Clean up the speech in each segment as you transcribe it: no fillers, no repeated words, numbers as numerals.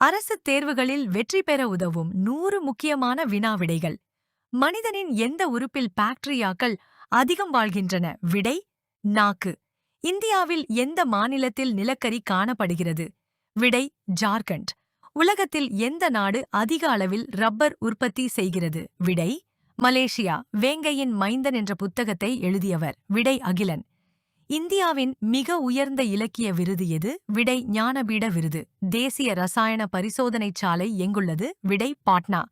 அரசு தேர்வுகளில் வெற்றி பெற உதவும் 100 முக்கியமான வினாவிடைகள். மனிதனின் எந்த உறுப்பில் பாக்டீரியாக்கள் அதிகம் வாழ்கின்றன? விடை நாக்கு. இந்தியாவில் எந்த மாநிலத்தில் நிலக்கரி காணப்படுகிறது? விடை ஜார்க்கண்ட். உலகத்தில் எந்த நாடு அதிக அளவில் ரப்பர் உற்பத்தி செய்கிறது? விடை மலேசியா. வேங்கையின் மைந்தன் என்ற புத்தகத்தை எழுதியவர்? விடை அகிலன். இந்தியாவின் மிக உயர்ந்த இலக்கிய விருது எது? விடை ஞானபீட விருது. தேசிய ரசாயன பரிசோதனைச் சாலை எங்குள்ளது? விடை பாட்னா.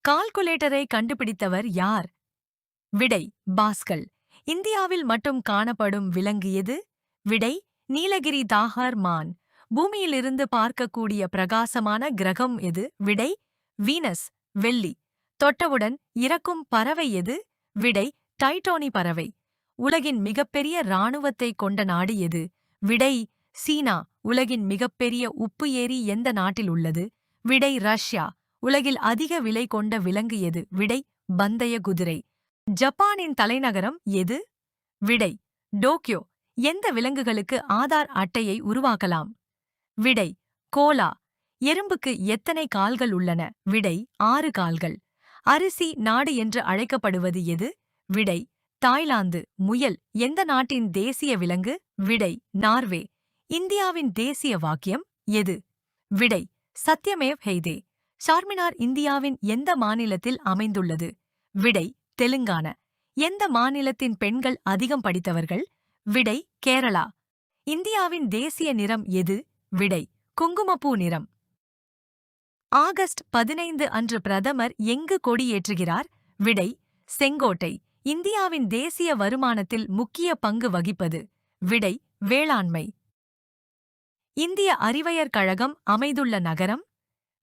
கால்குலேட்டரை கண்டுபிடித்தவர் யார்? விடை பாஸ்கல். இந்தியாவில் மட்டும் காணப்படும் விலங்கு எது? விடை நீலகிரி தாஹார் மான். பூமியிலிருந்து பார்க்கக்கூடிய பிரகாசமான கிரகம் எது? விடை வீனஸ். வெள்ளி. தொட்டவுடன் இறக்கும் பறவை எது? விடை டைட்டோனி பறவை. உலகின் மிகப்பெரிய இராணுவத்தை கொண்ட நாடு எது? விடை சீனா. உலகின் மிகப்பெரிய உப்பு ஏரி எந்த நாட்டில் உள்ளது? விடை ரஷ்யா. உலகில் அதிக விலை கொண்ட விலங்கு எது? விடை பந்தய குதிரை. ஜப்பானின் தலைநகரம் எது? விடை டோக்கியோ. எந்த விலங்குகளுக்கு ஆதார் அட்டையை உருவாக்கலாம்? விடை கோலா. எறும்புக்கு எத்தனை கால்கள் உள்ளன? விடை 6 கால்கள். அரிசி நாடு என்று அழைக்கப்படுவது எது? விடை தாய்லாந்து. முயல் எந்த நாட்டின் தேசிய விலங்கு? விடை நார்வே. இந்தியாவின் தேசிய வாக்கியம் எது? விடை சத்யமேவ் ஹெய்தே. சார்மினார் இந்தியாவின் எந்த மாநிலத்தில் அமைந்துள்ளது? விடை தெலுங்கானா. எந்த மாநிலத்தின் பெண்கள் அதிகம் படித்தவர்கள்? விடை கேரளா. இந்தியாவின் தேசிய நிறம் எது? விடை குங்குமப்பூ நிறம். ஆகஸ்ட் 15 அன்று பிரதமர் எங்கு கொடியேற்றுகிறார்? விடை செங்கோட்டை. இந்தியாவின் தேசிய வருமானத்தில் முக்கிய பங்கு வகிப்பது? விடை வேளாண்மை. இந்திய அறிவியற் கழகம் அமைந்துள்ள நகரம்?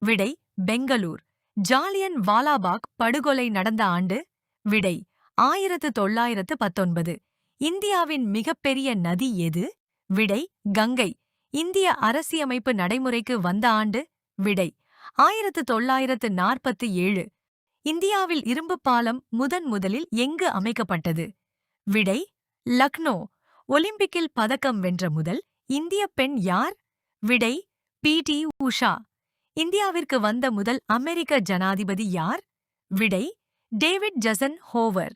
விடை பெங்களூர். ஜாலியன் வாலாபாக் படுகொலை நடந்த ஆண்டு? விடை 1919. இந்தியாவின் மிகப்பெரிய நதி எது? விடை கங்கை. இந்திய அரசியமைப்பு நடைமுறைக்கு வந்த ஆண்டு? விடை 1947. இந்தியாவில் இரும்புப் பாலம் முதலில் எங்கு அமைக்கப்பட்டது? விடை லக்னோ. ஒலிம்பிக்கில் பதக்கம் வென்ற முதல் இந்திய பெண் யார்? விடை பி.டி. உஷா. இந்தியாவிற்கு வந்த முதல் அமெரிக்க ஜனாதிபதி யார்? விடை டேவிட் ஜசன் ஹோவர்.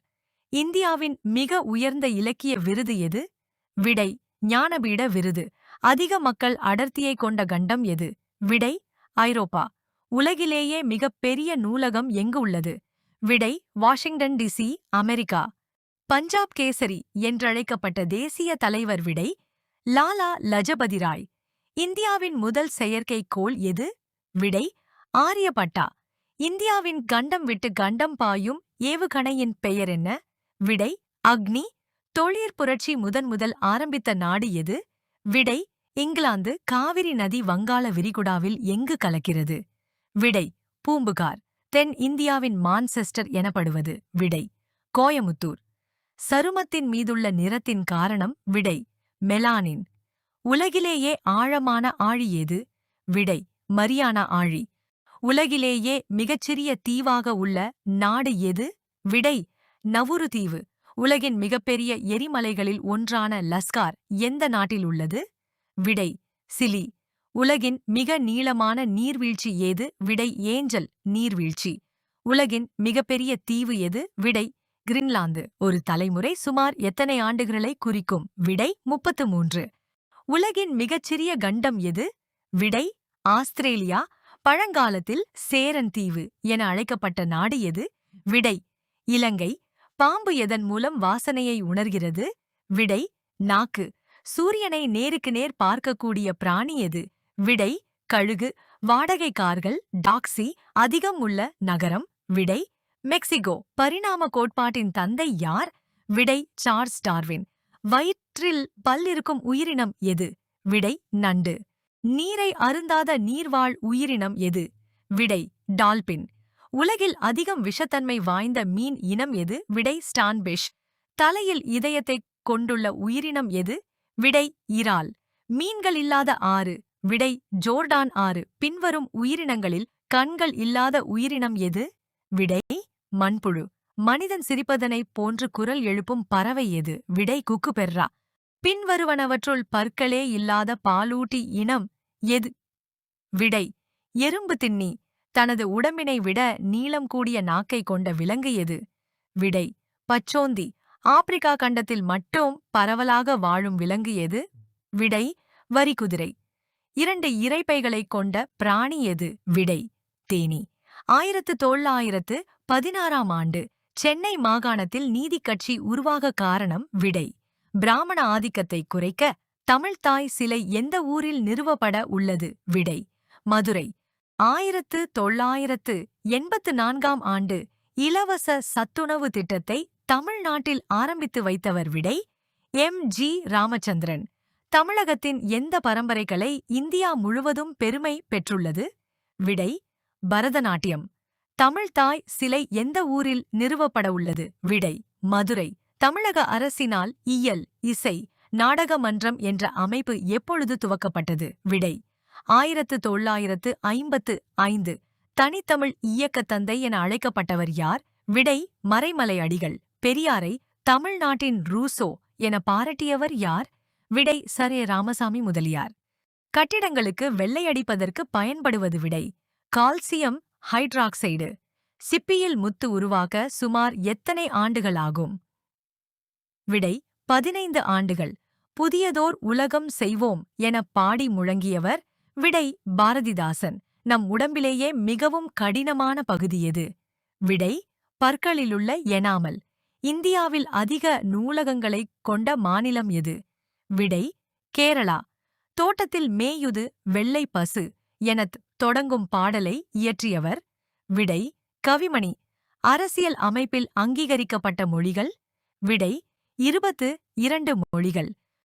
இந்தியாவின் மிக உயர்ந்த இலக்கிய விருது எது? விடை ஞானபீட விருது. அதிக மக்கள் அடர்த்தியை கொண்ட கண்டம் எது? விடை ஐரோப்பா. உலகிலேயே மிகப்பெரிய நூலகம் எங்கு உள்ளது? விடை Washington DC, America. Punjab Kesari என்றழைக்கப்பட்ட தேசிய தலைவர்? விடை லாலா லஜபதி ராய். இந்தியாவின் முதல் செயற்கைக்கோள் எது? விடை ஆரியபட்டா. இந்தியாவின் கண்டம் விட்டு கண்டம் பாயும் ஏவுகணையின் பெயர் என்ன? விடை அக்னி. தொழிற் புரட்சி முதல் ஆரம்பித்த நாடு எது? விடை இங்கிலாந்து. காவிரி நதி வங்காள விரிகுடாவில் எங்கு கலக்கிறது? விடை பூம்புகார். தென் இந்தியாவின் மான்செஸ்டர் எனப்படுவது? விடை கோயமுத்தூர். சருமத்தின் மீதுள்ள நிறத்தின் காரணம்? விடை மெலானின். உலகிலேயே ஆழமான ஆழி எது? விடை மரியானா ஆழி. உலகிலேயே மிகச்சிறிய தீவாக உள்ள நாடு எது? விடை நவுரு தீவு. உலகின் மிகப்பெரிய எரிமலைகளில் ஒன்றான லஸ்கார் எந்த நாட்டில் உள்ளது? விடை சிலி. உலகின் மிக நீளமான நீர்வீழ்ச்சி ஏது? விடை ஏஞ்சல் நீர்வீழ்ச்சி. உலகின் மிகப்பெரிய தீவு எது? விடை கிரீன்லாந்து. ஒரு தலைமுறை சுமார் எத்தனை ஆண்டுகளை குறிக்கும்? விடை 33. உலகின் மிகச்சிறிய கண்டம் எது? விடை ஆஸ்திரேலியா. பழங்காலத்தில் சேரன் தீவு என அழைக்கப்பட்ட நாடு எது? விடை இலங்கை. பாம்பு எதன் மூலம் வாசனையை உணர்கிறது? விடை நாக்கு. சூரியனை நேருக்கு நேர் பார்க்கக்கூடிய பிராணி எது? விடை கழுகு. வாடகை கார்கள் டாக்ஸி அதிகம் உள்ள நகரம்? விடை மெக்சிகோ. பரிணாம கோட்பாட்டின் தந்தை யார்? விடை சார்ல்ஸ் டார்வின். வயிற்றில் பல் இருக்கும் உயிரினம் எது? விடை நண்டு. நீரை அருந்தாத நீர்வாழ் உயிரினம் எது? விடை டால்பின். உலகில் அதிகம் விஷத்தன்மை வாய்ந்த மீன் இனம் எது? விடை ஸ்டான்பிஷ். தலையில் இதயத்தைக் கொண்டுள்ள உயிரினம் எது? விடை இறால். மீன்கள் இல்லாத ஆறு? விடை ஜோர்டான் ஆறு. பின்வரும் உயிரினங்களில் கண்கள் இல்லாத உயிரினம் எது? விடை மண்புழு. மனிதன் சிரிப்பதனைப் போன்று குரல் எழுப்பும் பறவை எது? விடை குக்குபெர்ரா. பின்வருவனவற்றுள் பற்களே இல்லாத பாலூட்டி இனம் எது? விடை எறும்பு தின்னி தனது உடம்பினை விட நீளம் கூடிய நாக்கை கொண்ட விலங்கு எது? விடை பச்சோந்தி. ஆப்பிரிக்கா கண்டத்தில் மட்டும் பரவலாக வாழும் விலங்கு எது? விடை வரிக்குதிரை. 2 இரைப்பைகளைக் கொண்ட பிராணி எது? விடை தேனீ. 1916ஆம் ஆண்டு சென்னை மாகாணத்தில் நீதிக் கட்சி உருவாக காரணம்? விடை பிராமண ஆதிக்கத்தை குறைக்க. தமிழ்த்தாய் சிலை எந்த ஊரில் நிறுவப்பட உள்ளது? விடை மதுரை. 1984ஆம் ஆண்டு இலவச சத்துணவு திட்டத்தை தமிழ்நாட்டில் ஆரம்பித்து வைத்தவர்? விடை எம்.ஜி. ராமச்சந்திரன். தமிழகத்தின் எந்த பரம்பரை கலை இந்தியா முழுவதும் பெருமை பெற்றுள்ளது? விடை பரதநாட்டியம். தமிழ்த்தாய் சிலை எந்த ஊரில் நிறுவப்பட உள்ளது? விடை மதுரை. தமிழக அரசினால் இயல், இசை, நாடக மன்றம் என்ற அமைப்பு எப்பொழுது துவக்கப்பட்டது? விடை 1955. தனித்தமிழ் இயக்கத் தந்தை என அழைக்கப்பட்டவர் யார்? விடை மறைமலை அடிகள். பெரியாரை தமிழ்நாட்டின் ரூசோ என பாராட்டியவர் யார்? விடை சரே ராமசாமி முதலியார். கட்டிடங்களுக்கு வெள்ளையடிப்பதற்கு பயன்படுவது? விடை கால்சியம் ஹைட்ராக்சைடு. சிப்பியில் முத்து உருவாக்க சுமார் எத்தனை ஆண்டுகள் ஆகும்? விடை 15 ஆண்டுகள். புதியதோர் உலகம் செய்வோம் என பாடி முழங்கியவர்? விடை பாரதிதாசன். நம் உடம்பிலேயே மிகவும் கடினமான பகுதி எது? விடை பற்களிலுள்ள எனாமல். இந்தியாவில் அதிக நூலகங்களைக் கொண்ட மாநிலம் எது? விடை கேரளா. தோட்டத்தில் மேயுது வெள்ளை பசு எனத் தொடங்கும் பாடலை இயற்றியவர்? விடை கவிமணி. அரசியல் அமைப்பில் அங்கீகரிக்கப்பட்ட மொழிகள்? விடை 22 மொழிகள்.